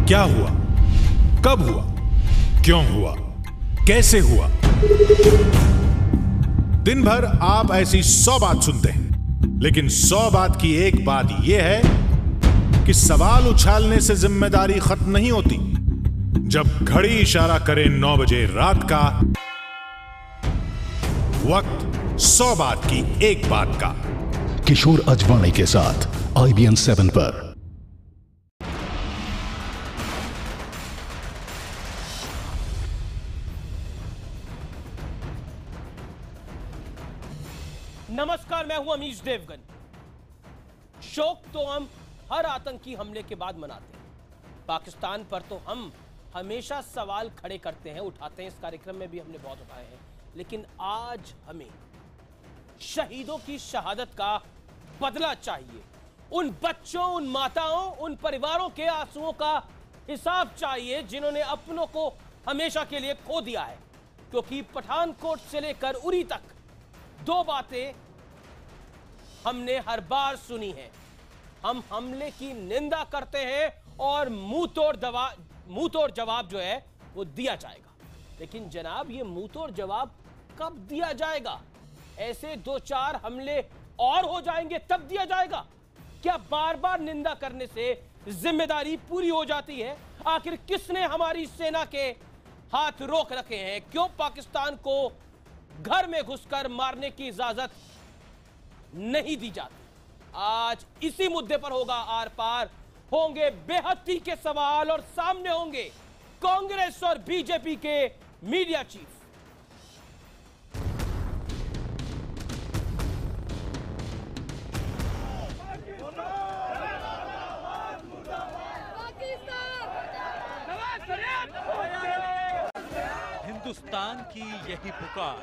क्या हुआ, कब हुआ, क्यों हुआ, कैसे हुआ। दिन भर आप ऐसी 100 बात सुनते हैं, लेकिन 100 बात की एक बात यह है कि सवाल उछालने से जिम्मेदारी खत्म नहीं होती। जब घड़ी इशारा करे 9 बजे रात का, वक्त 100 बात की एक बात का। किशोर अजवाणी के साथ IBN 7 पर। नमस्कार, मैं हूं अमीश देवगन। शोक तो हम हर आतंकी हमले के बाद मनाते हैं। पाकिस्तान पर तो हम हमेशा सवाल खड़े करते हैं, उठाते हैं। इस कार्यक्रम में भी हमने बहुत उठाए हैं, लेकिन आज हमें शहीदों की शहादत का बदला चाहिए। उन बच्चों, उन माताओं, उन परिवारों के आंसुओं का हिसाब चाहिए जिन्होंने अपनों को हमेशा के लिए खो दिया है। क्योंकि पठानकोट से लेकर उरी तक 2 बातें हमने हर बार सुनी है। हम हमले की निंदा करते हैं और मुंह तोड़ जवाब जो है वो दिया जाएगा। लेकिन जनाब, ये मुंह तोड़ जवाब कब दिया जाएगा? ऐसे 2-4 हमले और हो जाएंगे तब दिया जाएगा? क्या बार बार निंदा करने से जिम्मेदारी पूरी हो जाती है? आखिर किसने हमारी सेना के हाथ रोक रखे हैं? क्यों पाकिस्तान को घर में घुसकर मारने की इजाजत नहीं दी जाती? आज इसी मुद्दे पर होगा आर पार। होंगे बेहद के सवाल और सामने होंगे कांग्रेस और बीजेपी के मीडिया चीफ। हिंदुस्तान की यही पुकार,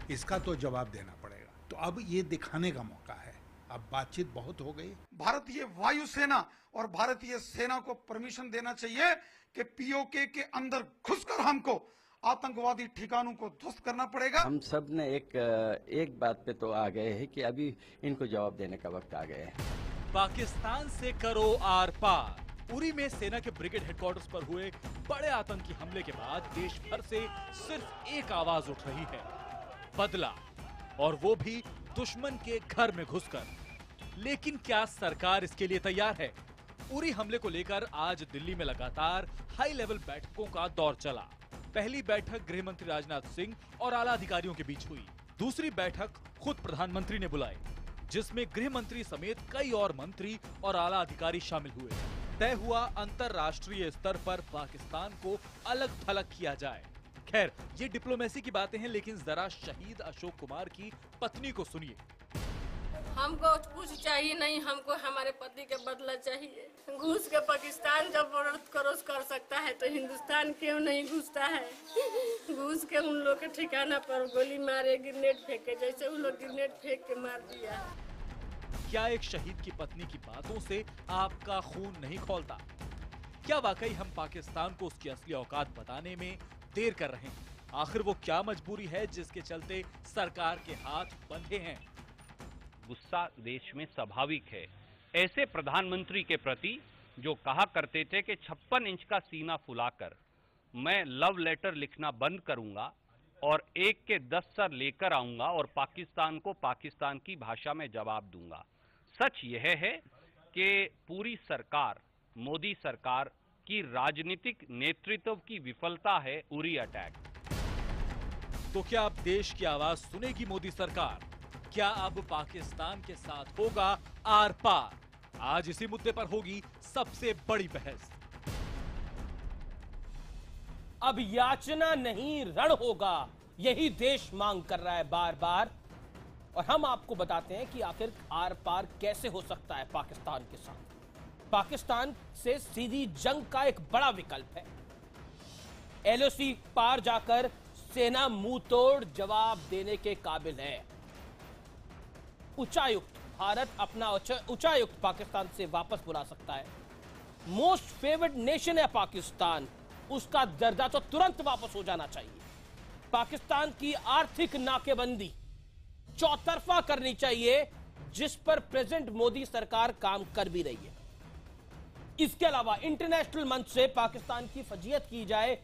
इसका तो जवाब देना पड़ेगा। तो अब ये दिखाने का मौका है। अब बातचीत बहुत हो गई। भारतीय वायुसेना और भारतीय सेना को परमिशन देना चाहिए कि पीओके के अंदर घुसकर हमको आतंकवादी ठिकानों को ध्वस्त करना पड़ेगा। हम सब ने एक बात पे तो आ गए हैं कि अभी इनको जवाब देने का वक्त आ गया है। पाकिस्तान से करो आर पार। उरी में सेना के ब्रिगेड हेडक्वार्टर्स पर हुए बड़े आतंकी हमले के बाद देश भर से सिर्फ एक आवाज उठ रही है, बदला, और वो भी दुश्मन के घर में घुसकर। लेकिन क्या सरकार इसके लिए तैयार है? उरी हमले को लेकर आज दिल्ली में लगातार हाई लेवल बैठकों का दौर चला। पहली बैठक गृह मंत्री राजनाथ सिंह और आला अधिकारियों के बीच हुई। दूसरी बैठक खुद प्रधानमंत्री ने बुलाई, जिसमें गृह मंत्री समेत कई और मंत्री और आला अधिकारी शामिल हुए। तय हुआ अंतरराष्ट्रीय स्तर पर पाकिस्तान को अलग थलग किया जाए। खैर, ये डिप्लोमेसी की बातें हैं, लेकिन जरा शहीद अशोक कुमार की पत्नी को सुनिए। हमको कुछ चाहिए नहीं, हमको हमारे पति के बदला चाहिए। घुस के पाकिस्तान जब औरत क्रॉस कर सकता है तो हिंदुस्तान क्यों नहीं घुसता है? घुस के उन लोग के ठिकाना पर गोली मारे, ग्रेनेड फेंके, जैसे उन लोग ग्रेनेड फेंक के मार दिया। क्या एक शहीद की पत्नी की बातों से आपका खून नहीं खौलता? क्या वाकई हम पाकिस्तान को उसकी असली औकात बताने में देर कर रहे हैं? आखिर वो क्या मजबूरी है जिसके चलते सरकार के हाथ बंधे हैं? गुस्सा देश में स्वाभाविक है, ऐसे प्रधानमंत्री के प्रति जो कहा करते थे कि 56 इंच का सीना फुलाकर मैं लव लेटर लिखना बंद करूंगा और 1 के 10 सर लेकर आऊंगा और पाकिस्तान को पाकिस्तान की भाषा में जवाब दूंगा। सच यह है कि पूरी सरकार, मोदी सरकार की राजनीतिक नेतृत्व की विफलता है उरी अटैक। तो क्या अब देश की आवाज सुनेगी मोदी सरकार? क्या अब पाकिस्तान के साथ होगा आर पार? आज इसी मुद्दे पर होगी सबसे बड़ी बहस। अब याचना नहीं, रण होगा, यही देश मांग कर रहा है बार बार। और हम आपको बताते हैं कि आखिर आर पार कैसे हो सकता है पाकिस्तान के साथ। पाकिस्तान से सीधी जंग का एक बड़ा विकल्प है। LOC पार जाकर सेना मुंह तोड़ जवाब देने के काबिल है। उच्चायुक्त, भारत अपना उच्चायुक्त पाकिस्तान से वापस बुला सकता है। मोस्ट फेवर्ड नेशन है पाकिस्तान, उसका दर्जा तो तुरंत वापस हो जाना चाहिए। पाकिस्तान की आर्थिक नाकेबंदी चौतरफा करनी चाहिए, जिस पर प्रेजेंट मोदी सरकार काम कर भी रही है। इसके अलावा इंटरनेशनल मंच से पाकिस्तान की फजीयत की जाए।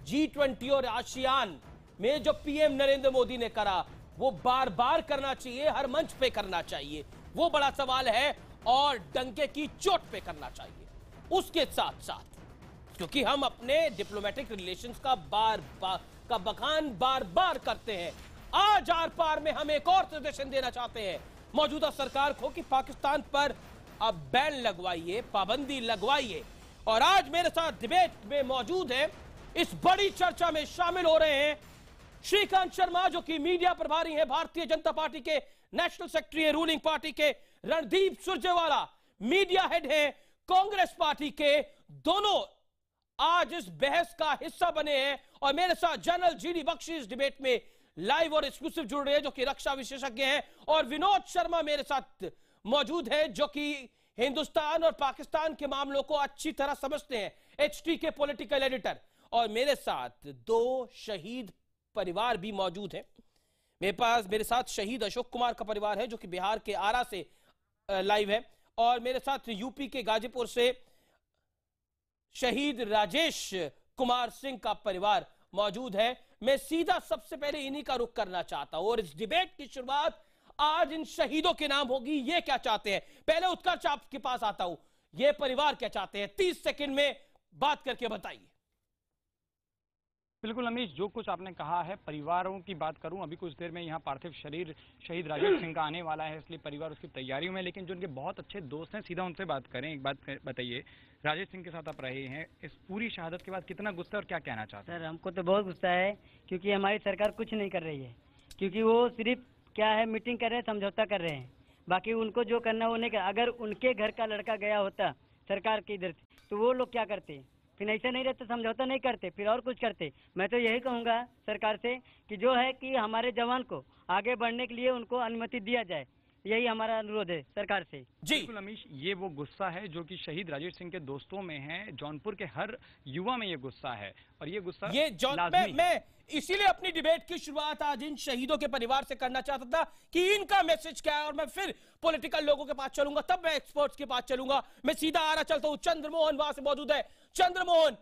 G20 और आसियान में जो पीएम नरेंद्र मोदी ने करा वो बार बार करना चाहिए, हर मंच पे करना चाहिए, वो बड़ा सवाल है, और डंके की चोट पे करना चाहिए। उसके साथ साथ क्योंकि हम अपने डिप्लोमेटिक रिलेशंस का बखान बार बार करते हैं, आज आर पार में हम एक और सजेशन देना चाहते हैं मौजूदा सरकार को कि पाकिस्तान पर अब बैन लगवाइए, पाबंदी लगवाइए। और आज मेरे साथ डिबेट में मौजूद है, इस बड़ी चर्चा में शामिल हो रहे हैं श्रीकांत शर्मा जो कि मीडिया प्रभारी हैं भारतीय जनता पार्टी के, नेशनल सेक्रेटरी है रूलिंग पार्टी के, रणदीप सुरजेवाला मीडिया हेड है कांग्रेस पार्टी के, दोनों आज इस बहस का हिस्सा बने हैं। और मेरे साथ जनरल जीडी बख्शी इस डिबेट में लाइव और एक्सक्लूसिव जुड़ रहे हैं जो कि रक्षा विशेषज्ञ हैं, और विनोद शर्मा मेरे साथ मौजूद है जो कि हिंदुस्तान और पाकिस्तान के मामलों को अच्छी तरह समझते हैं, HT के पॉलिटिकल एडिटर। और मेरे साथ दो शहीद परिवार भी मौजूद हैं। मेरे साथ शहीद अशोक कुमार का परिवार है जो कि बिहार के आरा से लाइव है, और मेरे साथ यूपी के गाजीपुर से शहीद राजेश कुमार सिंह का परिवार मौजूद है। मैं सीधा सबसे पहले इन्हीं का रुख करना चाहता हूं, और इस डिबेट की शुरुआत आज इन शहीदों के नाम होगी। ये क्या चाहते हैं, पहले उत्कर्ष आपके पास आता हूं, ये परिवार क्या चाहते हैं, 30 सेकंड में बात करके बताइए। बिल्कुल अमीश, जो कुछ आपने कहा है, परिवारों की बात करूं, अभी कुछ देर में यहाँ पार्थिव शरीर शहीद राजेश सिंह का आने वाला है, इसलिए परिवार उसकी तैयारियों में। लेकिन जो उनके बहुत अच्छे दोस्त हैं, सीधा उनसे बात करें। एक बात बताइए, राजेश सिंह के साथ आप रहे हैं, इस पूरी शहादत के बाद कितना गुस्सा और क्या कहना चाहते हैं? सर हमको तो बहुत गुस्सा है, क्योंकि हमारी सरकार कुछ नहीं कर रही है, क्योंकि वो सिर्फ क्या है मीटिंग कर रहे हैं, समझौता कर रहे हैं, बाकी उनको जो करना वो नहीं कर। अगर उनके घर का लड़का गया होता सरकार के इधर से तो वो लोग क्या करते, फिर ऐसा नहीं रहते, समझौता नहीं करते, फिर और कुछ करते। मैं तो यही कहूँगा सरकार से कि जो है कि हमारे जवान को आगे बढ़ने के लिए उनको अनुमति दिया जाए, यही हमारा अनुरोध है सरकार से। जी बिल्कुल अमीश, ये वो गुस्सा है जो कि शहीद राजेश सिंह के दोस्तों में है, जौनपुर के हर युवा में ये गुस्सा है, और ये गुस्सा मैं इसीलिए अपनी डिबेट की शुरुआत आज इन शहीदों के परिवार से करना चाहता था कि इनका मैसेज क्या है, और मैं फिर पॉलिटिकल लोगों के पास चलूंगा, तब मैं एक्सपर्ट्स के पास चलूंगा। मैं सीधा आ रहा चलता हूं, चंद्रमोहन वहां से मौजूद है। चंद्रमोहन,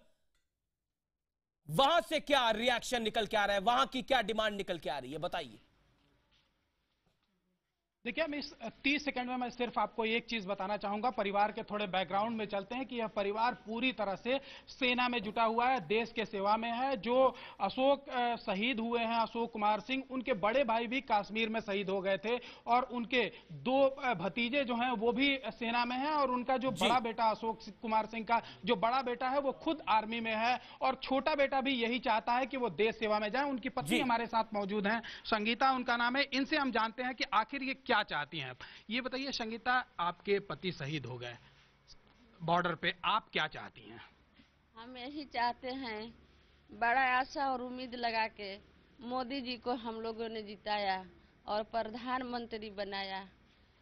वहां से क्या रिएक्शन निकल के आ रहा है, वहां की क्या डिमांड निकल के आ रही है, बताइए। देखिए, मैं इस 30 सेकंड में मैं सिर्फ आपको एक चीज बताना चाहूंगा। परिवार के थोड़े बैकग्राउंड में चलते हैं कि यह परिवार पूरी तरह से सेना में जुटा हुआ है, देश के सेवा में है। जो अशोक शहीद हुए हैं, अशोक कुमार सिंह, उनके बड़े भाई भी कश्मीर में शहीद हो गए थे, और उनके दो भतीजे जो हैं वो भी सेना में हैं, और उनका जो बड़ा बेटा अशोक कुमार सिंह का जो बड़ा बेटा है वो खुद आर्मी में है, और छोटा बेटा भी यही चाहता है कि वो देश सेवा में जाए। उनकी पत्नी हमारे साथ मौजूद हैं, संगीता उनका नाम है। इनसे हम जानते हैं कि आखिर ये क्या चाहती हैं। ये बताइए संगीता, आपके पति शहीद हो गए बॉर्डर पे, आप क्या चाहती हैं? हम यही चाहते हैं, बड़ा आशा और उम्मीद लगा के मोदी जी को हम लोगों ने जिताया और प्रधानमंत्री बनाया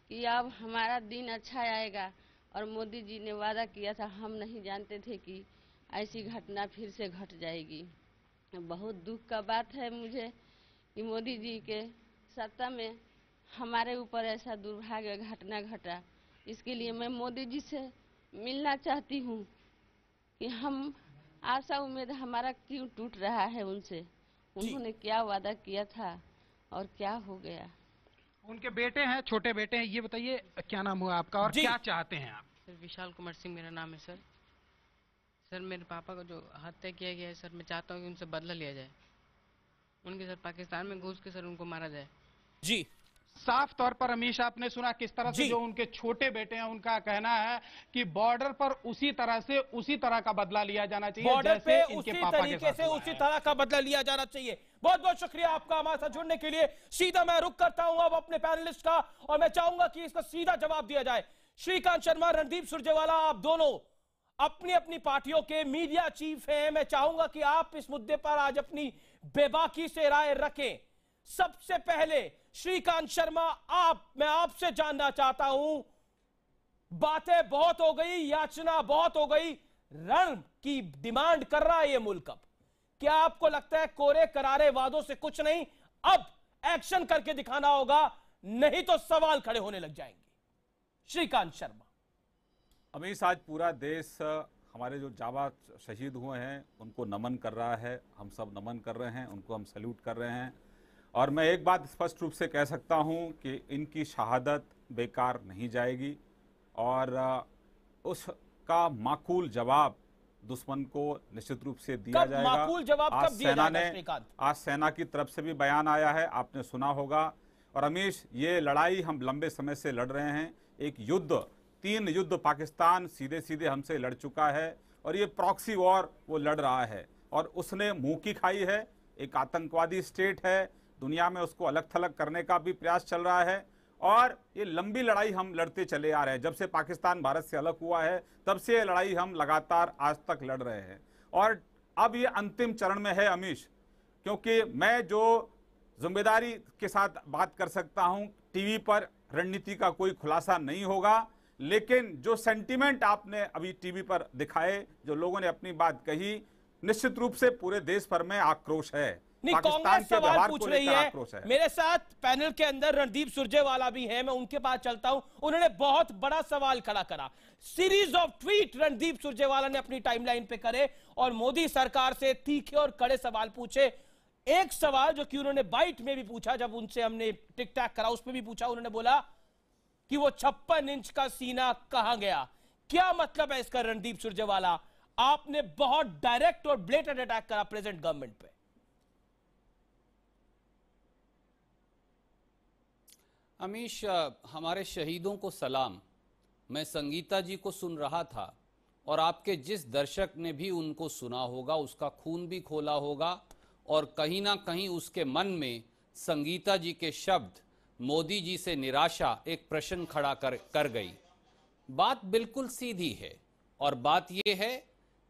कि अब हमारा दिन अच्छा आएगा, और मोदी जी ने वादा किया था, हम नहीं जानते थे कि ऐसी घटना फिर से घट जाएगी। बहुत दुख का बात है मुझे कि मोदी जी के सत्ता में हमारे ऊपर ऐसा दुर्भाग्य घटना घटा। इसके लिए मैं मोदी जी से मिलना चाहती हूँ कि हम आशा उम्मीद हमारा क्यों टूट रहा है उनसे, उन्होंने क्या वादा किया था और क्या हो गया। उनके बेटे हैं, छोटे बेटे हैं, ये बताइए क्या नाम हुआ आपका और क्या चाहते हैं आप? सर विशाल कुमार सिंह मेरा नाम है। सर मेरे पापा को जो हत्या किया गया है सर, मैं चाहता हूँ कि उनसे बदला लिया जाए, उनके सर पाकिस्तान में घुस के सर उनको मारा जाए। जी साफ तौर पर अमीश आपने सुना किस तरह से जो उनके छोटे बेटे हैं उनका कहना है कि बॉर्डर पर उसी तरह का बदला लिया जाना चाहिए, बॉर्डर पे उसी तरीके से उसी तरह का बदला लिया जाना चाहिए। बहुत बहुत शुक्रिया आपका हमारे साथ जुड़ने के लिए। सीधा मैं रुक करता हूं अब अपने पैनलिस्ट का, और मैं चाहूंगा कि इसका सीधा जवाब दिया जाए। श्रीकांत शर्मा, रणदीप सुरजेवाला, आप दोनों अपनी अपनी पार्टियों के मीडिया चीफ हैं। मैं चाहूंगा कि आप इस मुद्दे पर आज अपनी बेबाकी से राय रखें। सबसे पहले श्रीकांत शर्मा, मैं आपसे जानना चाहता हूं, बातें बहुत हो गई, याचना बहुत हो गई, रण की डिमांड कर रहा है ये मुल्क। अब क्या आपको लगता है कोरे करारे वादों से कुछ नहीं, अब एक्शन करके दिखाना होगा? नहीं तो सवाल खड़े होने लग जाएंगे। श्रीकांत शर्मा। अमीश, आज पूरा देश हमारे जो जाबाज शहीद हुए हैं उनको नमन कर रहा है, हम सब नमन कर रहे हैं, उनको हम सैल्यूट कर रहे हैं। और मैं एक बात स्पष्ट रूप से कह सकता हूं कि इनकी शहादत बेकार नहीं जाएगी और उसका माकूल जवाब दुश्मन को निश्चित रूप से दिया जाएगा। माकूल जवाब कब दिया जाएगा? आज सेना की तरफ से भी बयान आया है, आपने सुना होगा। और अमीश, ये लड़ाई हम लंबे समय से लड़ रहे हैं। एक युद्ध, 3 युद्ध पाकिस्तान सीधे सीधे हमसे लड़ चुका है और ये प्रॉक्सी वॉर वो लड़ रहा है और उसने मुंह की खाई है। एक आतंकवादी स्टेट है, दुनिया में उसको अलग थलग करने का भी प्रयास चल रहा है और ये लंबी लड़ाई हम लड़ते चले आ रहे हैं। जब से पाकिस्तान भारत से अलग हुआ है तब से ये लड़ाई हम लगातार आज तक लड़ रहे हैं और अब ये अंतिम चरण में है अमीश, क्योंकि मैं जो जिम्मेदारी के साथ बात कर सकता हूं, टीवी पर रणनीति का कोई खुलासा नहीं होगा, लेकिन जो सेंटीमेंट आपने अभी टीवी पर दिखाए, जो लोगों ने अपनी बात कही, निश्चित रूप से पूरे देश भर में आक्रोश है। कांग्रेस सवाल पूछ रही है। मेरे साथ पैनल के अंदर रणदीप सुरजेवाला भी है, मैं उनके पास चलता हूं। उन्होंने बहुत बड़ा सवाल खड़ा करा। Series of tweet Randeep Surjewala ने अपनी टाइमलाइन पे करे और मोदी सरकार से तीखे और कड़े सवाल पूछे। एक सवाल जो कि उन्होंने बाइट में भी पूछा, जब उनसे हमने टिक टैक करा उसमें भी पूछा, उन्होंने बोला कि वो 56 इंच का सीना कहां गया। क्या मतलब है इसका रणदीप सुरजेवाला? आपने बहुत डायरेक्ट और ब्लेटेंट अटैक करा प्रेजेंट गवर्नमेंट पे। अमीश, हमारे शहीदों को सलाम। मैं संगीता जी को सुन रहा था और आपके जिस दर्शक ने भी उनको सुना होगा उसका खून भी खोला होगा और कहीं ना कहीं उसके मन में संगीता जी के शब्द, मोदी जी से निराशा, एक प्रश्न खड़ा कर गई। बात बिल्कुल सीधी है और बात यह है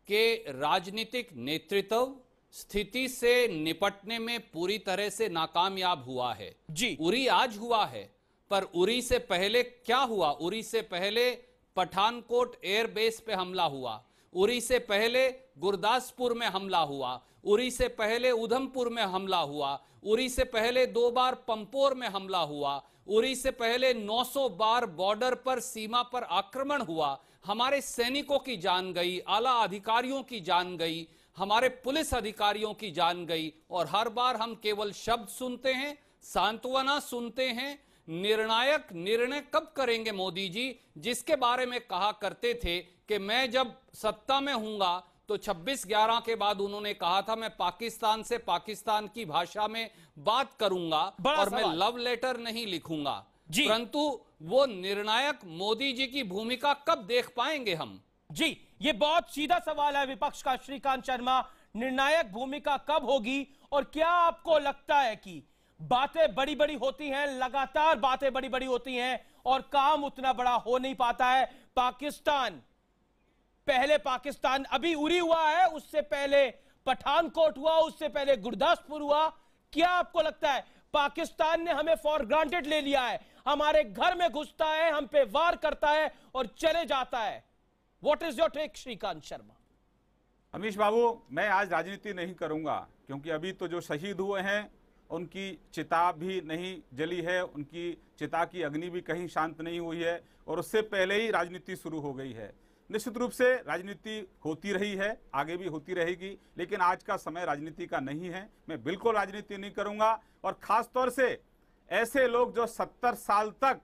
कि राजनीतिक नेतृत्व स्थिति से निपटने में पूरी तरह से नाकामयाब हुआ है। जी, उरी आज हुआ है, पर उरी से पहले क्या हुआ? उरी से पहले पठानकोट एयरबेस पे हमला हुआ, उरी से पहले गुरदासपुर में हमला हुआ, उरी से पहले उधमपुर में हमला हुआ, उरी से पहले 2 बार पंपोर में हमला हुआ, उरी से पहले 900 बार बॉर्डर पर, सीमा पर आक्रमण हुआ। हमारे सैनिकों की जान गई, आला अधिकारियों की जान गई, हमारे पुलिस अधिकारियों की जान गई और हर बार हम केवल शब्द सुनते हैं, सांत्वना सुनते हैं। निर्णायक निर्णय कब करेंगे मोदी जी, जिसके बारे में कहा करते थे कि मैं जब सत्ता में हूंगा तो 26/11 के बाद उन्होंने कहा था मैं पाकिस्तान से पाकिस्तान की भाषा में बात करूंगा और मैं लव लेटर नहीं लिखूंगा। परंतु वो निर्णायक मोदी जी की भूमिका कब देख पाएंगे हम? जी, ये बहुत सीधा सवाल है विपक्ष का। श्रीकांत शर्मा, निर्णायक भूमिका कब होगी और क्या आपको लगता है कि बातें बड़ी बड़ी होती हैं, लगातार बातें बड़ी बड़ी होती हैं और काम उतना बड़ा हो नहीं पाता है? पाकिस्तान, पहले पाकिस्तान अभी उरी हुआ है, उससे पहले पठानकोट हुआ, उससे पहले गुरदासपुर हुआ। क्या आपको लगता है पाकिस्तान ने हमें फॉर ग्रांटेड ले लिया है, हमारे घर में घुसता है, हम पे वार करता है और चले जाता है? What is your take Shrikant Sharma? Amish babu, मैं आज राजनीति नहीं करूंगा क्योंकि अभी तो जो शहीद हुए हैं उनकी चिता भी नहीं जली है, उनकी चिता की अग्नि भी कहीं शांत नहीं हुई है और उससे पहले ही राजनीति शुरू हो गई है। निश्चित रूप से राजनीति होती रही है, आगे भी होती रहेगी, लेकिन आज का समय राजनीति का नहीं है। मैं बिल्कुल राजनीति नहीं करूंगा और खास तौर से ऐसे लोग जो 70 साल तक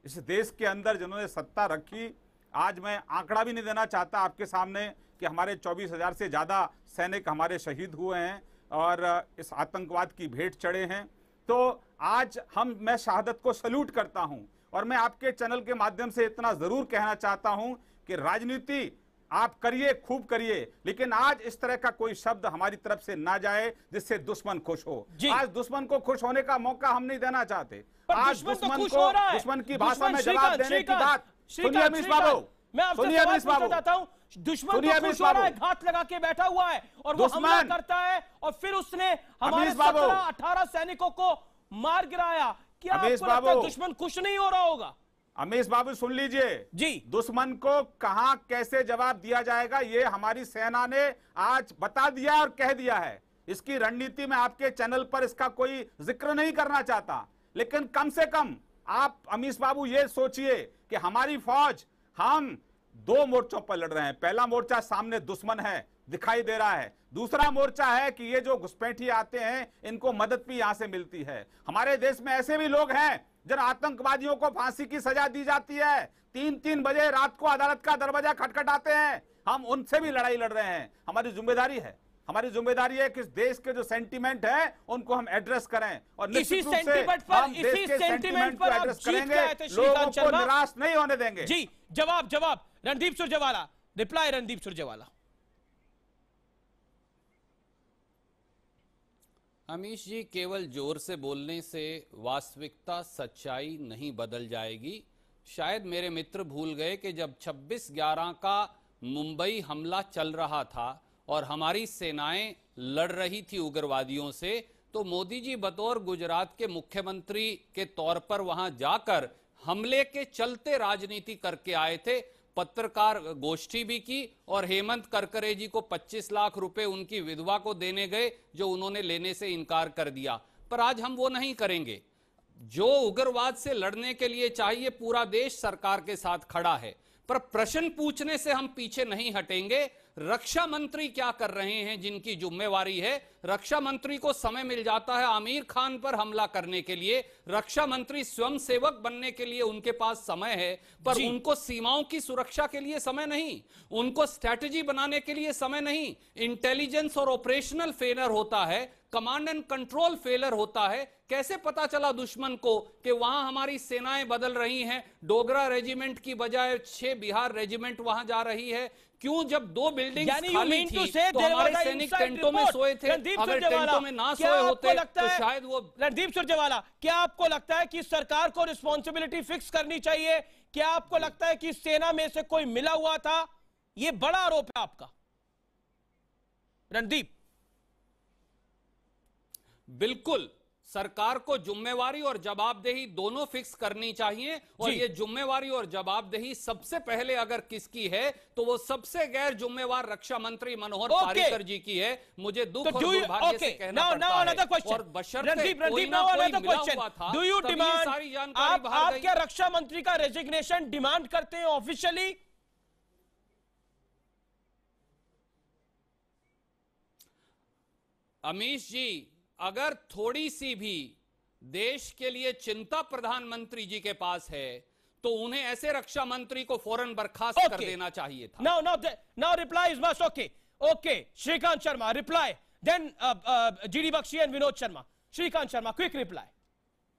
इस देश के अंदर जिन्होंने सत्ता रखी, आज मैं आंकड़ा भी नहीं देना चाहता आपके सामने कि हमारे 24,000 से ज़्यादा सैनिक हमारे शहीद हुए हैं और इस आतंकवाद की भेंट चढ़े हैं। तो आज मैं शहादत को सैल्यूट करता हूं और मैं आपके चैनल के माध्यम से इतना जरूर कहना चाहता हूं कि राजनीति आप करिए, खूब करिए, लेकिन आज इस तरह का कोई शब्द हमारी तरफ से ना जाए जिससे दुश्मन खुश हो। आज दुश्मन को खुश होने का मौका हम नहीं देना चाहते। आज दुश्मन को दुश्मन की भाषा में जवाब देने की बात सुनिए अमीश बाबू, मैं आपसे सवाल पूछना चाहता हूं। दुश्मन को खुश हो रहा है, घात लगा के बैठा हुआ है और वो हमला करता है और फिर उसने हमारे 17-18 सैनिकों को मार गिराया। क्या आपको लगता है दुश्मन खुश नहीं हो रहा होगा? अमीश बाबू सुन लीजिए जी, दुश्मन को कहां कैसे जवाब दिया जाएगा ये हमारी सेना ने आज बता दिया और कह दिया है। इसकी रणनीति में आपके चैनल पर इसका कोई जिक्र नहीं करना चाहता, लेकिन कम से कम आप अमीश बाबू ये सोचिए कि हमारी फौज, हम 2 मोर्चों पर लड़ रहे हैं। पहला मोर्चा सामने दुश्मन है, दिखाई दे रहा है। दूसरा मोर्चा है कि ये जो घुसपैठी आते हैं इनको मदद भी यहां से मिलती है। हमारे देश में ऐसे भी लोग हैं जिन आतंकवादियों को फांसी की सजा दी जाती है, 3-3 बजे रात को अदालत का दरवाजा खटखटाते हैं, हम उनसे भी लड़ाई लड़ रहे हैं। हमारी जिम्मेदारी है, हमारी जिम्मेदारी है कि इस देश के जो सेंटीमेंट है उनको हम एड्रेस करें और निश्चित रूप से हम देश के सेंटीमेंट को एड्रेस करेंगे, लोगों को निराश नहीं होने देंगे। जी, जवाब रणदीप सुरजेवाला, रिप्लाई रणदीप सुरजेवाला। अमीश जी, केवल जोर से बोलने से वास्तविकता, सच्चाई नहीं बदल जाएगी। शायद मेरे मित्र भूल गए कि जब 26/11 का मुंबई हमला चल रहा था और हमारी सेनाएं लड़ रही थी उग्रवादियों से, तो मोदी जी बतौर गुजरात के मुख्यमंत्री के तौर पर वहां जाकर हमले के चलते राजनीति करके आए थे। पत्रकार गोष्ठी भी की और हेमंत करकरे जी को 25 लाख रुपए उनकी विधवा को देने गए, जो उन्होंने लेने से इनकार कर दिया। पर आज हम वो नहीं करेंगे। जो उग्रवाद से लड़ने के लिए चाहिए, पूरा देश सरकार के साथ खड़ा है, पर प्रश्न पूछने से हम पीछे नहीं हटेंगे। रक्षा मंत्री क्या कर रहे हैं, जिनकी जिम्मेवारी है। रक्षा मंत्री को समय मिल जाता है आमिर खान पर हमला करने के लिए, रक्षा मंत्री स्वयं सेवक बनने के लिए उनके पास समय है, पर उनको सीमाओं की सुरक्षा के लिए समय नहीं, उनको स्ट्रैटेजी बनाने के लिए समय नहीं। इंटेलिजेंस और ऑपरेशनल फेलियर होता है, कमांड एंड कंट्रोल फेलियर होता है। कैसे पता चला दुश्मन को कि वहां हमारी सेनाएं बदल रही हैं, डोगरा रेजिमेंट की बजाय 6 बिहार रेजिमेंट वहां जा रही है? क्यों? जब 2 बिल्डिंग खाली थी तो हमारे सैनिक टेंटों में सोए थे। अगर टेंटों में ना सोए होते तो शायद वो। रणदीप सुरजेवाला, क्या आपको लगता है कि सरकार को रिस्पॉन्सिबिलिटी फिक्स करनी चाहिए? क्या आपको लगता है कि सेना में से कोई मिला हुआ था? यह बड़ा आरोप है आपका रणदीप। बिल्कुल, सरकार को जिम्मेवारी और जवाबदेही दोनों फिक्स करनी चाहिए। और ये जिम्मेवारी और जवाबदेही सबसे पहले अगर किसकी है तो वो सबसे गैर जिम्मेवार रक्षा मंत्री मनोहर पर्रिकर जी की है। मुझे दुख और दुर्भाग्य से कहना पड़ता है। और बशर्ते कोई ना कोई मिला हुआ था, तभी सारी जानकारी बाहर गई। क्या रक्षा मंत्री का रेजिग्नेशन डिमांड करते हैं ऑफिशियली? अमीश जी, अगर थोड़ी सी भी देश के लिए चिंता प्रधानमंत्री जी के पास है तो उन्हें ऐसे रक्षा मंत्री को फौरन बर्खास्त कर देना चाहिए था। Now reply is must. Okay. Shrikant Sharma, reply. Then GD Bakshi and Vinod Sharma. Shrikant Sharma, quick reply.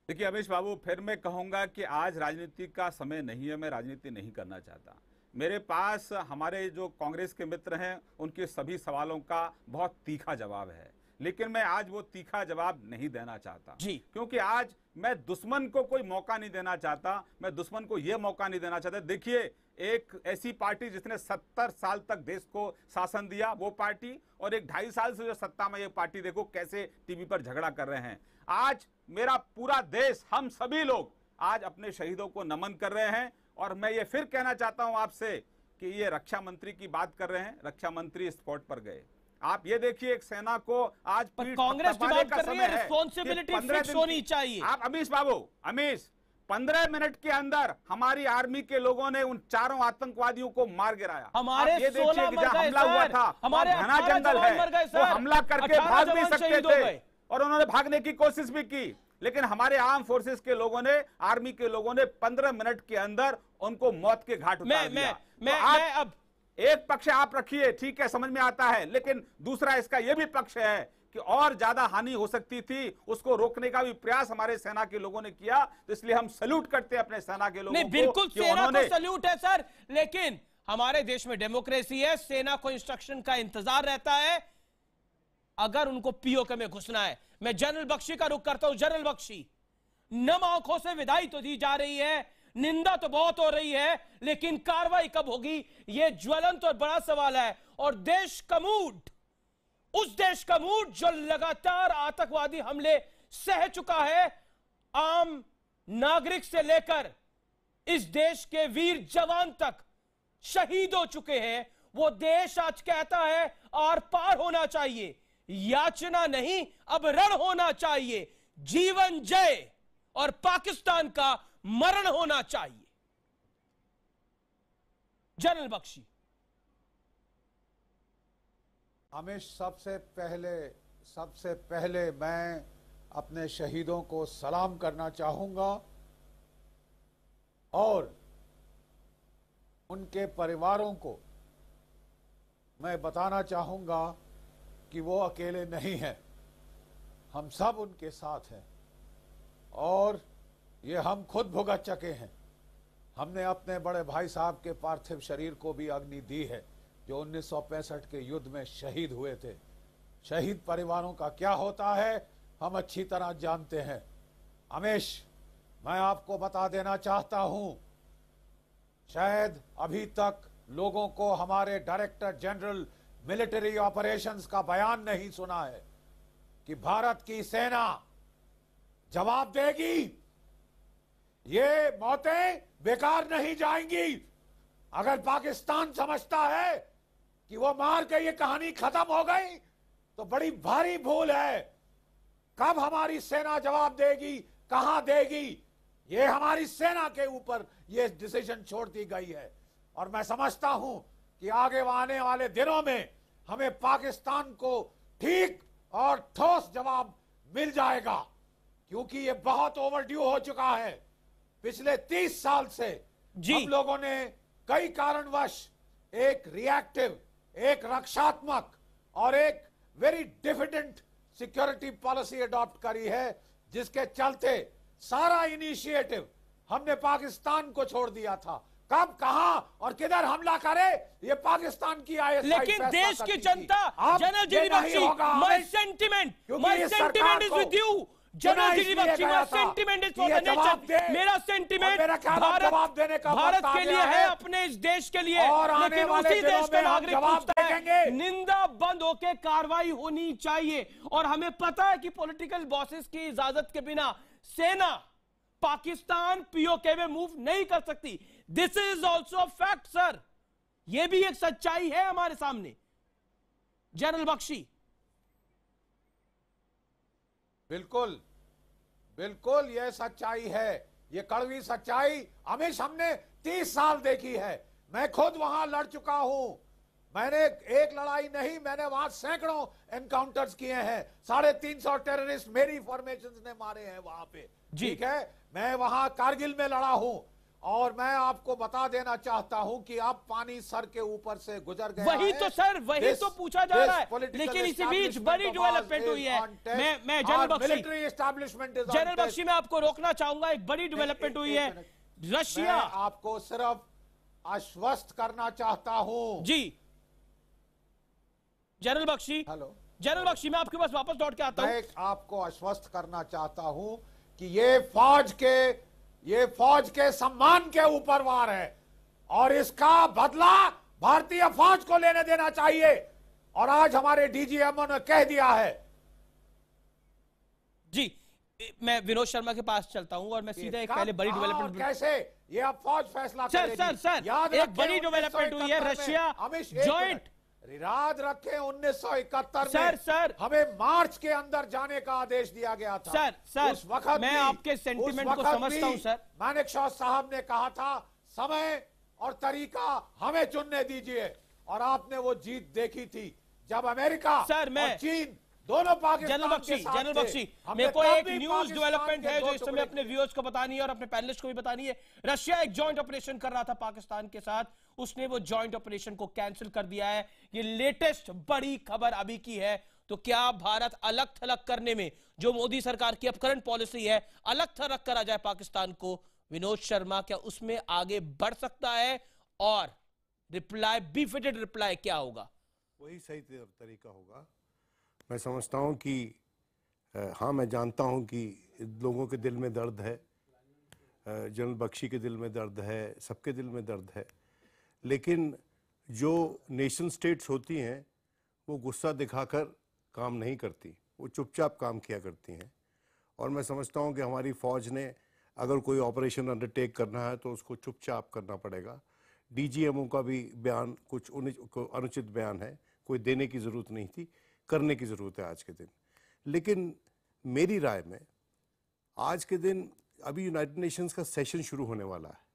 देखिए अमीश बाबू, फिर मैं कहूंगा कि आज राजनीति का समय नहीं है, मैं राजनीति नहीं करना चाहता। मेरे पास हमारे जो कांग्रेस के मित्र हैं उनके सभी सवालों का बहुत तीखा जवाब है, लेकिन मैं आज वो तीखा जवाब नहीं देना चाहता जी, क्योंकि आज मैं दुश्मन को कोई मौका नहीं देना चाहता। मैं दुश्मन को ये मौका नहीं देना चाहता। देखिए, एक ऐसी पार्टी जिसने 70 साल तक देश को शासन दिया, वो पार्टी, और एक 2.5 साल से जो सत्ता में ये पार्टी, देखो कैसे टीवी पर झगड़ा कर रहे हैं। आज मेरा पूरा देश, हम सभी लोग आज अपने शहीदों को नमन कर रहे हैं। और मैं ये फिर कहना चाहता हूं आपसे कि ये रक्षा मंत्री की बात कर रहे हैं, रक्षा मंत्री स्पॉट पर गए। आप ये देखिए, एक सेना को आज कांग्रेस डिमांड कर रही है रिस्पॉन्सिबिलिटी फिक्स होनी चाहिए। आप अमीश बाबू, 15 मिनट के अंदर हमारी आर्मी के लोगों ने उन 4 आतंकवादियों को मार गिराया। हमारे ये देखिए कि जहां हमला हुआ था, हमारे घना जंगल है, वो हमला करके भाग भी सकते थे और उन्होंने भागने की कोशिश भी की, लेकिन हमारे आर्म फोर्सेस के लोगों ने, आर्मी के लोगों ने 15 मिनट के अंदर उनको मौत के घाट उतार दिया। मैं अब एक पक्ष आप रखिए, ठीक है, समझ में आता है, लेकिन दूसरा इसका यह भी पक्ष है कि और ज्यादा हानि हो सकती थी, उसको रोकने का भी प्रयास हमारे सेना के लोगों ने किया। तो इसलिए हम सैल्यूट करते हैं अपने सेना के लोगों को। बिल्कुल सेना को सैल्यूट है सर, लेकिन हमारे देश में डेमोक्रेसी है, सेना को इंस्ट्रक्शन का इंतजार रहता है अगर उनको पीओके में घुसना है। मैं जनरल बख्शी का रुख करता हूं। जनरल बख्शी, नम आंखों से विदाई तो दी जा रही है, निंदा तो बहुत हो रही है, लेकिन कार्रवाई कब होगी, यह ज्वलंत और बड़ा सवाल है। और देश का मूड, उस देश का मूड जो लगातार आतंकवादी हमले सह चुका है, आम नागरिक से लेकर इस देश के वीर जवान तक शहीद हो चुके हैं, वो देश आज कहता है आर पार होना चाहिए, याचना नहीं, अब रण होना चाहिए, जीवन जय। और पाकिस्तान का मरण होना चाहिए। जनरल बख्शी। हमें सबसे पहले मैं अपने शहीदों को सलाम करना चाहूंगा और उनके परिवारों को मैं बताना चाहूंगा कि वो अकेले नहीं हैं, हम सब उनके साथ हैं और ये हम खुद भुगत चुके हैं। हमने अपने बड़े भाई साहब के पार्थिव शरीर को भी अग्नि दी है जो 1965 के युद्ध में शहीद हुए थे। शहीद परिवारों का क्या होता है हम अच्छी तरह जानते हैं। अमेश, मैं आपको बता देना चाहता हूं, शायद अभी तक लोगों को हमारे डायरेक्टर जनरल मिलिट्री ऑपरेशंस का बयान नहीं सुना है कि भारत की सेना जवाब देगी, ये मौतें बेकार नहीं जाएंगी। अगर पाकिस्तान समझता है कि वो मार के ये कहानी खत्म हो गई तो बड़ी भारी भूल है। कब हमारी सेना जवाब देगी, कहां देगी, ये हमारी सेना के ऊपर ये डिसीजन छोड़ दी गई है। और मैं समझता हूं कि आगे आने वाले दिनों में हमें पाकिस्तान को ठीक और ठोस जवाब मिल जाएगा, क्योंकि ये बहुत ओवरड्यू हो चुका है। पिछले 30 साल से हम लोगों ने कई कारणवश एक रिएक्टिव, एक रक्षात्मक और एक very diffident security policy adopt करी है, जिसके चलते सारा इनिशिएटिव हमने पाकिस्तान को छोड़ दिया था। कब, कहां और किधर हमला करे ये पाकिस्तान की आईएसआई लेकिन देश की जनता, general GD Bakshi, my sentiment is with you. General GD Bakshi, my sentiment is for the nation. मेरा सेंटिमेंट भारत के लिए है, अपने इस देश के लिए, लेकिन उसी देश का नागरिक पूछता है, निंदा बंद होकर कार्रवाई होनी चाहिए। और हमें पता है कि पॉलिटिकल बॉसेस की इजाजत के बिना सेना पाकिस्तान पीओके में मूव नहीं कर सकती। This is also fact sir, यह भी एक सच्चाई है हमारे सामने। जनरल बख्शी। बिल्कुल बिल्कुल यह सच्चाई है, ये कड़वी सच्चाई अमीश हमने 30 साल देखी है। मैं खुद वहां लड़ चुका हूं। मैंने एक लड़ाई नहीं, मैंने वहां सैकड़ों एनकाउंटर्स किए हैं। 350 टेररिस्ट मेरी फॉर्मेशन ने मारे हैं वहां पे, ठीक है। मैं वहां कारगिल में लड़ा हूं और मैं आपको बता देना चाहता हूं कि अब पानी सर के ऊपर से गुजर गया वही है। तो सर, वही तो पूछा जा रहा है। लेकिन इसी बीच बड़ी डेवलपमेंट हुई है। मैं general Bakshi, military establishment general Bakshi मैं आपको रोकना चाहूंगा, एक बड़ी डेवलपमेंट हुई है। रशिया, आपको सिर्फ आश्वस्त करना चाहता हूं जी। General Bakshi, hello general Bakshi, मैं आपके पास वापस लौट के आता हूं। मैं आपको आश्वस्त करना चाहता हूं कि ये फौज के सम्मान के ऊपर वार है और इसका बदला भारतीय फौज को लेने देना चाहिए। और आज हमारे डीजीएमओ ने कह दिया है। जी, मैं विनोद शर्मा के पास चलता हूं और मैं सीधा एक पहले बड़ी डेवलपमेंट, कैसे ये अब फौज फैसला करेगी। सर एक बड़ी डेवलपमेंट हुई है। रशिया जॉइंट, याद रखें 1971 में हमें मार्च के अंदर जाने का आदेश दिया गया था। सर उस वक्त मैं आपके सेंटिमेंट को समझता हूं सर। मानेकशॉ साहब ने कहा था समय और तरीका हमें चुनने दीजिए, और आपने वो जीत देखी थी जब अमेरिका और चीन दोनों पाकिस्तान के साथ थे। जनरल बख्शी, मेरे को एक न्यूज डेवलपमेंट है जो इस समय अपने व्यूअर्स को बतानी है और अपने पैनलिस्ट को भी बतानी है। रशिया एक जॉइंट ऑपरेशन कर रहा था पाकिस्तान के साथ, उसने वो जॉइंट ऑपरेशन को कैंसिल कर दिया है। ये लेटेस्ट बड़ी खबर अभी की है। तो क्या भारत अलग थलग करने में, जो मोदी सरकार की अब करंट पॉलिसी है, अलग थलग करा जाए पाकिस्तान को, विनोद शर्मा क्या उसमें आगे बढ़ सकता है? और रिप्लाई, बिफिटेड रिप्लाई क्या होगा? वही सही तरीका होगा। मैं समझता हूं कि हाँ, मैं जानता हूं कि लोगों के दिल में दर्द है, जनरल बख्शी के दिल में दर्द है, सबके दिल में दर्द है। लेकिन जो नेशन स्टेट्स होती हैं वो गुस्सा दिखाकर काम नहीं करती, वो चुपचाप काम किया करती हैं। और मैं समझता हूं कि हमारी फ़ौज ने अगर कोई ऑपरेशन अंडरटेक करना है तो उसको चुपचाप करना पड़ेगा। डीजीएमओ का भी बयान कुछ अनुचित बयान है, कोई देने की ज़रूरत नहीं थी, करने की ज़रूरत है आज के दिन। लेकिन मेरी राय में आज के दिन अभी यूनाइटेड नेशंस का सेशन शुरू होने वाला है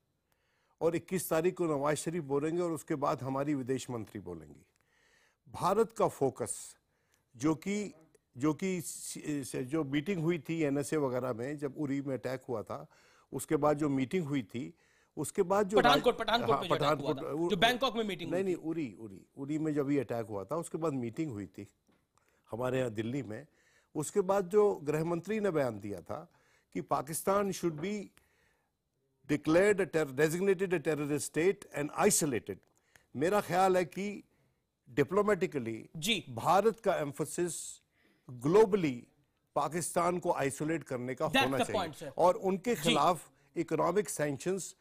और 21 तारीख को नवाज शरीफ बोलेंगे और उसके बाद हमारी विदेश मंत्री बोलेंगी। भारत का फोकस जो मीटिंग हुई थी NSA वगैरह में, जब उरी में अटैक हुआ था, उसके बाद जो मीटिंग हुई थी, उसके बाद जो पठानकोट जो बैंकॉक में मीटिंग नहीं उरी में जब ये अटैक हुआ था, उसके बाद मीटिंग हुई थी हमारे यहाँ दिल्ली में। उसके बाद जो गृह मंत्री ने बयान दिया था कि Pakistan should be declared designated a terrorist state and isolated. मेरा ख्याल है कि डिप्लोमेटिकली भारत का एम्फोसिस ग्लोबली पाकिस्तान को आइसोलेट करने का होना चाहिए और उनके खिलाफ इकोनॉमिक सैंक्शंस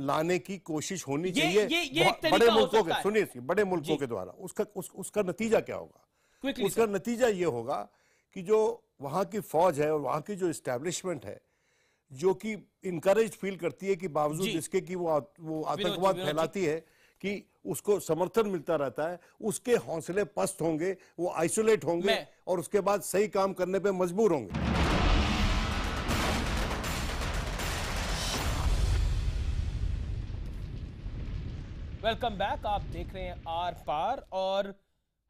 लाने की कोशिश होनी चाहिए बड़े मुल्कों के, सुनिए, बड़े मुल्कों के द्वारा। उसका नतीजा क्या होगा? उसका नतीजा ये होगा कि जो वहां की फौज है और वहां की जो इस्टेब्लिशमेंट है, जो कि इनकरेज फील करती है कि बावजूद इसके कि वो आतंकवाद फैलाती है, कि उसको समर्थन मिलता रहता है, उसके हौसले पस्त होंगे, वो आइसोलेट होंगे और उसके बाद सही काम करने पे मजबूर होंगे। Welcome back. आप देख रहे हैं आर पार और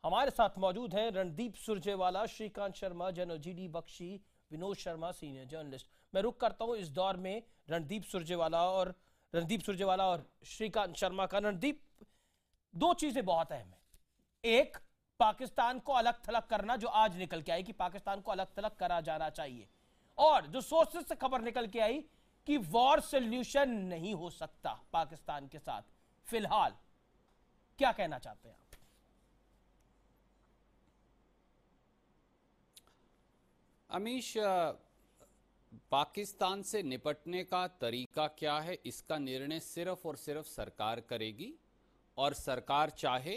हमारे साथ मौजूद हैं Randeep Surjewala, Shrikant Sharma, general GD Bakshi, Vinod Sharma, senior journalist. मैं रुक करता हूं इस दौर में रणदीप सुरजेवाला और श्रीकांत शर्मा का। रणदीप, दो चीजें बहुत अहम है। एक, पाकिस्तान को अलग थलग करना, जो आज निकल के आई कि पाकिस्तान को अलग थलग करा जाना चाहिए, और जो सोर्सेस से खबर निकल के आई कि वॉर सोल्यूशन नहीं हो सकता पाकिस्तान के साथ फिलहाल। क्या कहना चाहते हैं आप? अमीश, पाकिस्तान से निपटने का तरीका क्या है, इसका निर्णय सिर्फ और सिर्फ सरकार करेगी। और सरकार चाहे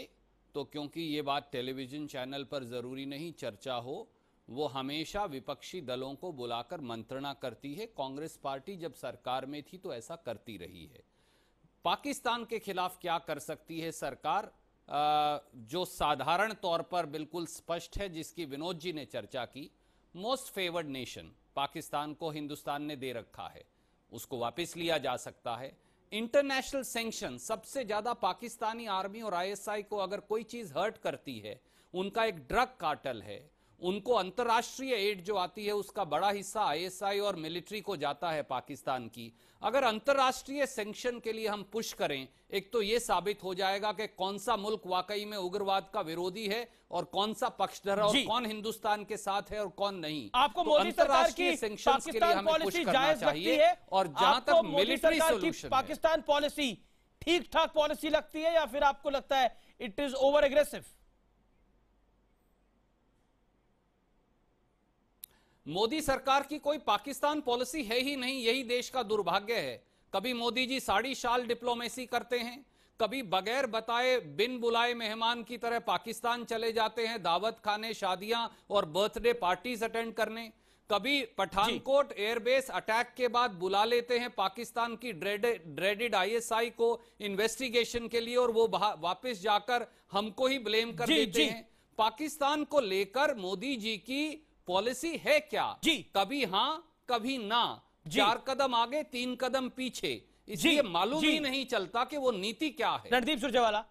तो, क्योंकि ये बात टेलीविज़न चैनल पर ज़रूरी नहीं चर्चा हो, वो हमेशा विपक्षी दलों को बुलाकर मंत्रणा करती है। कांग्रेस पार्टी जब सरकार में थी तो ऐसा करती रही है। पाकिस्तान के खिलाफ क्या कर सकती है सरकार, जो साधारण तौर पर बिल्कुल स्पष्ट है, जिसकी विनोद जी ने चर्चा की। मोस्ट फेवर्ड नेशन पाकिस्तान को हिंदुस्तान ने दे रखा है, उसको वापस लिया जा सकता है। इंटरनेशनल सैंक्शन, सबसे ज्यादा पाकिस्तानी आर्मी और ISI को अगर कोई चीज हर्ट करती है, उनका एक ड्रग कार्टेल है, उनको अंतर्राष्ट्रीय एड जो आती है उसका बड़ा हिस्सा ISI और मिलिट्री को जाता है पाकिस्तान की। अगर अंतर्राष्ट्रीय सैंक्शन के लिए हम पुश करें, एक तो यह साबित हो जाएगा कि कौन सा मुल्क वाकई में उग्रवाद का विरोधी है और कौन सा पक्षधर है, और कौन हिंदुस्तान के साथ है और कौन नहीं। आपको मोदी सरकार की पाकिस्तान पॉलिसी जायज लगती है? और जहां तक मिलिट्री सोल्यूशन, पाकिस्तान पॉलिसी ठीक ठाक पॉलिसी लगती है या फिर आपको लगता है it is over aggressive? Modi सरकार की कोई पाकिस्तान पॉलिसी है ही नहीं, यही देश का दुर्भाग्य है। कभी मोदी जी साड़ी शाल डिप्लोमेसी करते हैं, कभी बगैर बताए बिन बुलाए मेहमान की तरह पाकिस्तान चले जाते हैं दावत खाने, शादियां और बर्थडे पार्टीज अटेंड करने। कभी पठानकोट एयरबेस अटैक के बाद बुला लेते हैं पाकिस्तान की ड्रेडेड ISI को इन्वेस्टिगेशन के लिए, और वो वापस जाकर हमको ही ब्लेम कर देते हैं। पाकिस्तान को लेकर मोदी जी की पॉलिसी है क्या? कभी हां कभी ना, 4 कदम आगे 3 कदम पीछे, इसलिए मालूम ही नहीं चलता कि वो नीति क्या है। रणदीप सुरजेवाला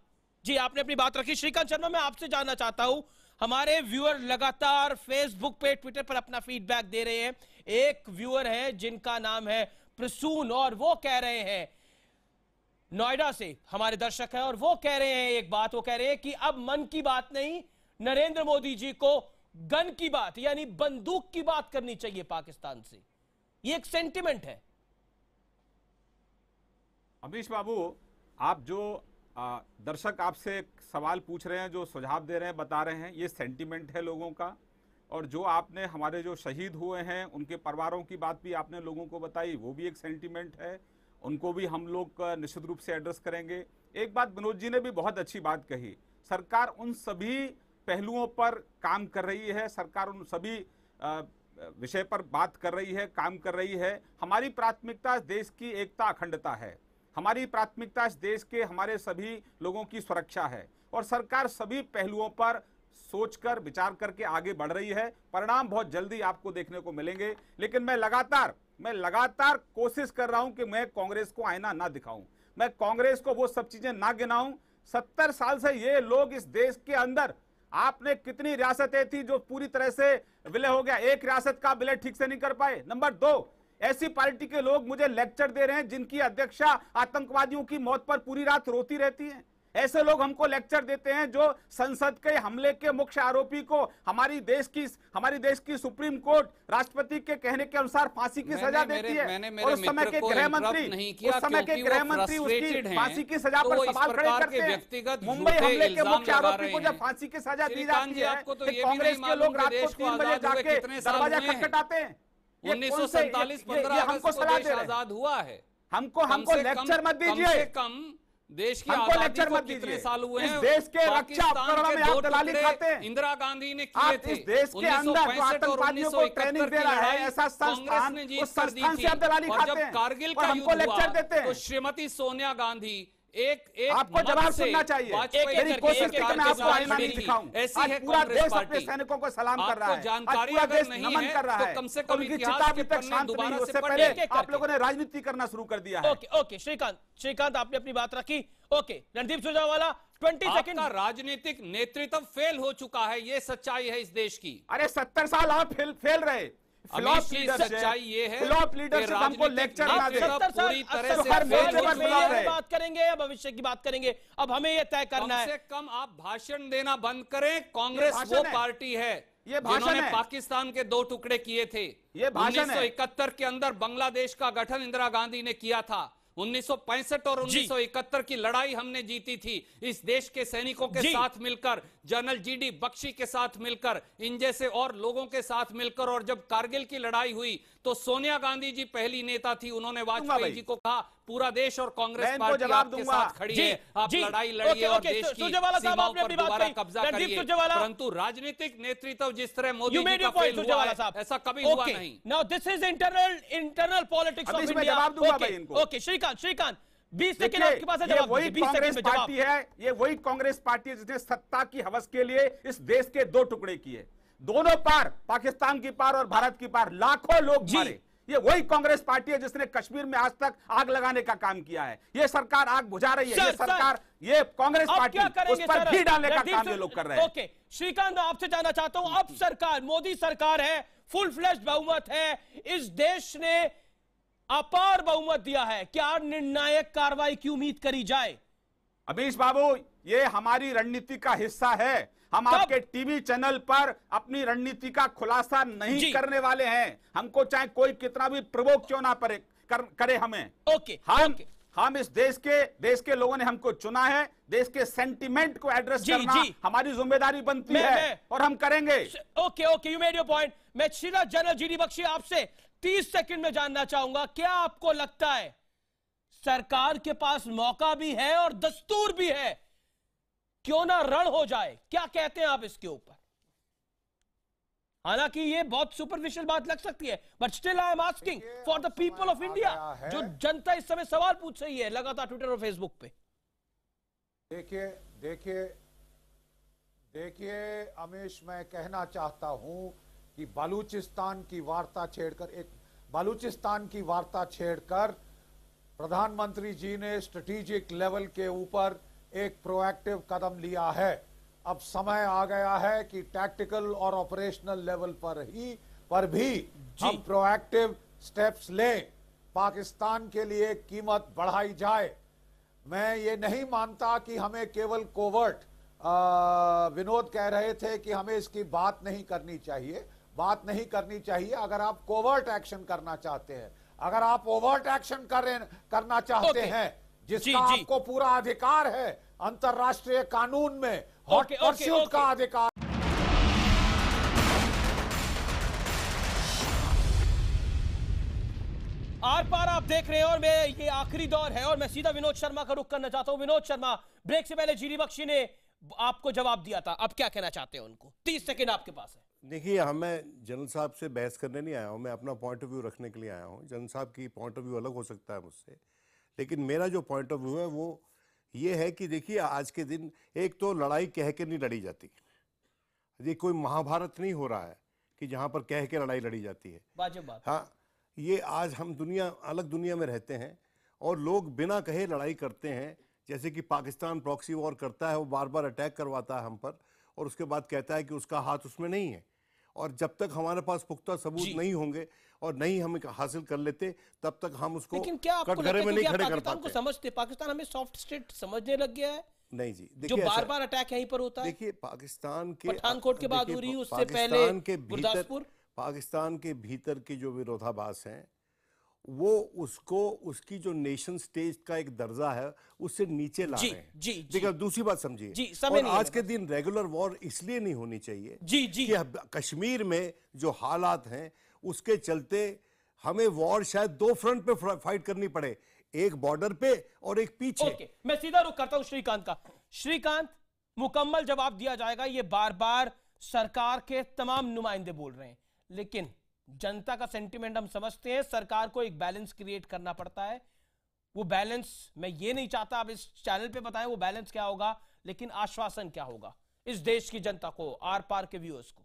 जी, आपने अपनी बात रखी। श्रीकांत शर्मा, मैं आपसे जानना चाहता हूं, हमारे व्यूअर लगातार फेसबुक पे, ट्विटर पर अपना फीडबैक दे रहे हैं। एक व्यूअर है जिनका नाम है प्रसून, और वो कह रहे हैं, नोएडा से हमारे दर्शक हैं, और वो कह रहे हैं एक बात, वो कह रहे हैं कि अब मन की बात नहीं, नरेंद्र मोदी जी को गन की बात यानी बंदूक की बात करनी चाहिए पाकिस्तान से। ये एक सेंटिमेंट है। अमीश बाबू, आप जो दर्शक आपसे सवाल पूछ रहे हैं, जो सुझाव दे रहे हैं, बता रहे हैं, ये सेंटिमेंट है लोगों का। और जो आपने हमारे जो शहीद हुए हैं उनके परिवारों की बात भी आपने लोगों को बताई, वो भी एक सेंटिमेंट है, उनको भी हम लोग निश्चित रूप से एड्रेस करेंगे। एक बात विनोद जी ने भी बहुत अच्छी बात कही, सरकार उन सभी पहलुओं पर काम कर रही है, सरकार उन सभी विषय पर बात कर रही है, काम कर रही है। हमारी प्राथमिकता देश की एकता अखंडता है, हमारी प्राथमिकता इस देश के हमारे सभी लोगों की सुरक्षा है, और सरकार सभी पहलुओं पर सोचकर विचार करके आगे बढ़ रही है। परिणाम बहुत जल्दी आपको देखने को मिलेंगे। लेकिन मैं लगातार मैं लगातार कोशिश कर रहा हूं कि मैं कांग्रेस को आईना ना दिखाऊं, मैं कांग्रेस को वो सब चीजें ना गिनाऊं। 70 साल से ये लोग इस देश के अंदर, आपने कितनी रियासतें थी जो पूरी तरह से विलय हो गया, एक रियासत का विलय ठीक से नहीं कर पाए। नंबर 2, ऐसी पार्टी के लोग मुझे लेक्चर दे रहे हैं जिनकी अध्यक्षा आतंकवादियों की मौत पर पूरी रात रोती रहती है। ऐसे लोग हमको लेक्चर देते हैं जो संसद के हमले के मुख्य आरोपी को हमारी देश की सुप्रीम कोर्ट राष्ट्रपति के कहने के अनुसार फांसी की सजा देती है। और उस समय के गृह मंत्री उसकी फांसी की सजा पर सवाल खड़े करते हैं। मुंबई हमले के मुख्य आरोपी को जब फांसी की सजा दी जाती है तो कांग्रेस के लोग रात को 3 बजे जाके दरवाजा खटखटाते हैं। 1947 15 अगस्त को देश आजाद हुआ है। हमको लेक्चर मत दीजिए, कम देश की हमको लेक्चर मत कितने साल हुए हैं? इस देश के रक्षा उपकरणों में आप दलाली खाते हैं। इंदिरा गांधी ने किए थे। इस देश के अंदर जो आतंकवादियों को ट्रेनिंग दे रहा है ऐसा संस्थान, उस संस्थान से आप दलाली खाते हैं। जब कारगिल का हमको लेक्चर देते हैं तो श्रीमती सोनिया गांधी आपको जवाब सुनना चाहिए। मेरी कोशिश थी कि मैं आपको आईना नहीं दिखाऊं। ऐसी है पूरा कांग्रेस देश अपने पार्टी। सैनिकों को सलाम कर रहा है, जानकारी पूरा अगर देश नहीं नमन है कर रहा तो है। कम से कम उनकी इतिहास चिता के अभी तक पन्ने शांत नहीं, दोबारा से उससे पढ़िए। पहले आप लोगों ने राजनीति करना शुरू कर दिया है। ओके श्रीकांत आपने अपनी बात रखी। Okay Randeep Surjewala 20 second. आपका राजनीतिक नेतृत्व फेल हो चुका है, ये सच्चाई है इस देश की। अरे 70 साल आप फेल रहे। सच्चाई ये है हमको लेक्चर ना दे। पूरी तरह से बात करेंगे या भविष्य की बात करेंगे, अब हमें यह तय करना है। कम से कम आप भाषण देना बंद करें। कांग्रेस वो पार्टी है जिन्होंने पाकिस्तान के 2 टुकड़े किए थे। 1971 के अंदर बांग्लादेश का गठन इंदिरा गांधी ने किया था। 1965 और 1971 की लड़ाई हमने जीती थी इस देश के सैनिकों के साथ मिलकर, जनरल जीडी बख्शी के साथ मिलकर, इन जैसे और लोगों के साथ मिलकर। और जब कारगिल की लड़ाई हुई तो सोनिया गांधी जी पहली नेता थी, उन्होंने वाजपेयी जी को कहा पूरा देश और कांग्रेस पार्टी आपके साथ खड़ी है, आप लड़ाई लड़िए और देश की सीमाओं पर दोबारा कब्जा करिए। परंतु राजनीतिक नेतृत्व जिस तरह मोदी जी का फेल हुआ है, ऐसा कभी हुआ नहीं। Now this is internal politics of India. Okay Shrikant 20 second आपके पास है जवाब। वही कांग्रेस पार्टी है, ये वही कांग्रेस पार्टी है जिसने सत्ता की हवस के लिए इस देश के 2 टुकड़े किए, दोनों पार, पाकिस्तान की पार और भारत की पार, लाखों लोग मारे। ये वही कांग्रेस पार्टी है जिसने कश्मीर में आज तक आग लगाने का काम किया है। ये सरकार आग बुझा रही है, ये सरकार, ये कांग्रेस पार्टी उस पर घी डालने का काम ये लोग कर रहे हैं। ओके श्रीकांत आपसे जानना चाहता हूं, अब सरकार, मोदी सरकार है, फुल फ्लेश्ड बहुमत है, इस देश ने अपार बहुमत दिया है, क्या निर्णायक कार्रवाई की उम्मीद करी जाए? अमीश बाबू, ये हमारी रणनीति का हिस्सा है। हम आपके टीवी चैनल पर अपनी रणनीति का खुलासा नहीं करने वाले हैं। हमको चाहे कोई कितना भी प्रवोक क्यों ना करे हमें। हम इस देश के लोगों ने हमको चुना है, देश के सेंटिमेंट को एड्रेस करना हमारी जिम्मेदारी बनती है और हम करेंगे। Okay you made your point. मैं सीधा जनरल जीडी बख्शी आपसे 30 सेकंड में जानना चाहूंगा, क्या आपको लगता है सरकार के पास मौका भी है और दस्तूर भी है, क्यों ना रण हो जाए? क्या कहते हैं आप इसके ऊपर? हालांकि ये बहुत सुपरफिशियल बात लग सकती है, but still I am asking for the people of India, जो जनता इस समय सवाल पूछ रही है लगातार ट्विटर और फेसबुक पे। देखिए अमीश, मैं कहना चाहता हूं कि बलूचिस्तान की वार्ता छेड़कर प्रधानमंत्री जी ने स्ट्रेटेजिक लेवल के ऊपर एक प्रोएक्टिव कदम लिया है। अब समय आ गया है कि टैक्टिकल और ऑपरेशनल लेवल पर भी हम प्रोएक्टिव स्टेप्स लें, पाकिस्तान के लिए कीमत बढ़ाई जाए। मैं ये नहीं मानता कि हमें केवल कोवर्ट, विनोद कह रहे थे कि हमें इसकी बात नहीं करनी चाहिए। अगर आप कोवर्ट एक्शन करना चाहते हैं, अगर आप ओवर्ट एक्शन करना चाहते हैं, जिसका आपको पूरा अधिकार है अंतरराष्ट्रीय कानून में, हॉट परस्यूट का अधिकार। आर पार आप देख रहे हैं और मैं ये आखिरी दौर है और मैं सीधा विनोद शर्मा का रुख करना चाहता हूं। विनोद शर्मा, ब्रेक से पहले जीडी बख्शी ने आपको जवाब दिया था, अब क्या कहना चाहते हैं उनको? 30 सेकंड आपके पास है। देखिए, मैं जनरल साहब से बहस करने नहीं आया हूं, मैं अपना पॉइंट ऑफ व्यू रखने के लिए आया हूं। जनरल साहब की पॉइंट ऑफ व्यू अलग हो सकता है मुझसे, लेकिन मेरा जो पॉइंट ऑफ व्यू है वो ये है कि देखिए, आज के दिन एक तो लड़ाई कह के नहीं लड़ी जाती। ये कोई महाभारत नहीं हो रहा है कि जहां पर कह के लड़ाई लड़ी जाती है। वाजिब बात। हाँ, ये आज हम अलग दुनिया में रहते हैं और लोग बिना कहे लड़ाई करते हैं। जैसे कि पाकिस्तान प्रॉक्सी वॉर करता है, वो बार बार अटैक करवाता है हम पर और उसके बाद कहता है कि उसका हाथ उसमें नहीं है। और जब तक हमारे पास पुख्ता सबूत नहीं होंगे और नहीं हम हासिल कर लेते, तब तक हम उसको कटघरे में नहीं खड़े कर पाते। समझते पाकिस्तान हमें सॉफ्ट स्टेट समझने लग गया है? नहीं जी, जो बार बार अटैक यहीं पर होता है। देखिए पाकिस्तान के पठानकोट के बाद उरी, उससे पहले गुरदासपुर, पाकिस्तान के भीतर के जो विरोधाभास हैं वो उसकी जो नेशन स्टेट का एक दर्जा है उससे नीचे ला रहे हैं। देखिए दूसरी बात समझिए, और आज के दिन रेगुलर वॉर इसलिए नहीं होनी चाहिए कि कश्मीर में जो हालात हैं उसके चलते हमें वॉर शायद 2 फ्रंट पे फाइट करनी पड़े, एक बॉर्डर पे और एक पीछे। मैं सीधा रुख करता हूं श्रीकांत का। श्रीकांत, मुकम्मल जवाब दिया जाएगा, ये बार बार सरकार के तमाम नुमाइंदे बोल रहे हैं, लेकिन जनता का सेंटिमेंट हम समझते हैं। सरकार को एक बैलेंस क्रिएट करना पड़ता है। वो बैलेंस मैं ये नहीं चाहता आप इस चैनल पे बताएं वो बैलेंस क्या होगा, लेकिन आश्वासन क्या होगा इस देश की जनता को, आर पार के व्यूअर्स को।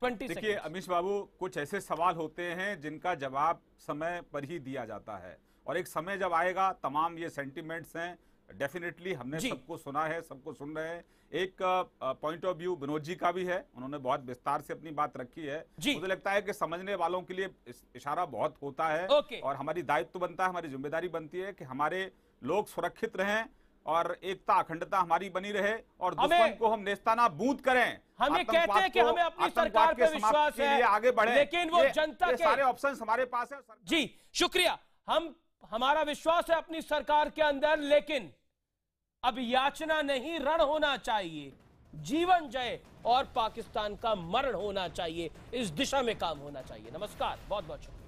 20 देखिए अमीश बाबू, कुछ ऐसे सवाल होते हैं जिनका जवाब समय पर ही दिया जाता है, और एक समय जब आएगा, तमाम ये सेंटिमेंट्स हैं, डेफिनेटली हमने सबको सुना है, सबको सुन रहे हैं। एक point of view Vinod ji का भी है, उन्होंने बहुत विस्तार से अपनी बात रखी है। मुझे लगता है कि समझने वालों के लिए इशारा बहुत होता है, और हमारी दायित्व बनता है, हमारी जिम्मेदारी बनती है कि हमारे लोग सुरक्षित रहें और एकता अखंडता हमारी बनी रहे, और दुश्मन को हम नेस्ताना बूंद करें। हमें कहते हैं कि हमें अपनी सरकार पे विश्वास है, आगे बढ़े, लेकिन वो जनता के सारे ऑप्शंस हमारे पास है। जी शुक्रिया, हमारा विश्वास है अपनी सरकार के अंदर, लेकिन अब याचना नहीं, रण होना चाहिए, जीवन जय और पाकिस्तान का मरण होना चाहिए, इस दिशा में काम होना चाहिए। नमस्कार, बहुत बहुत शुक्रिया।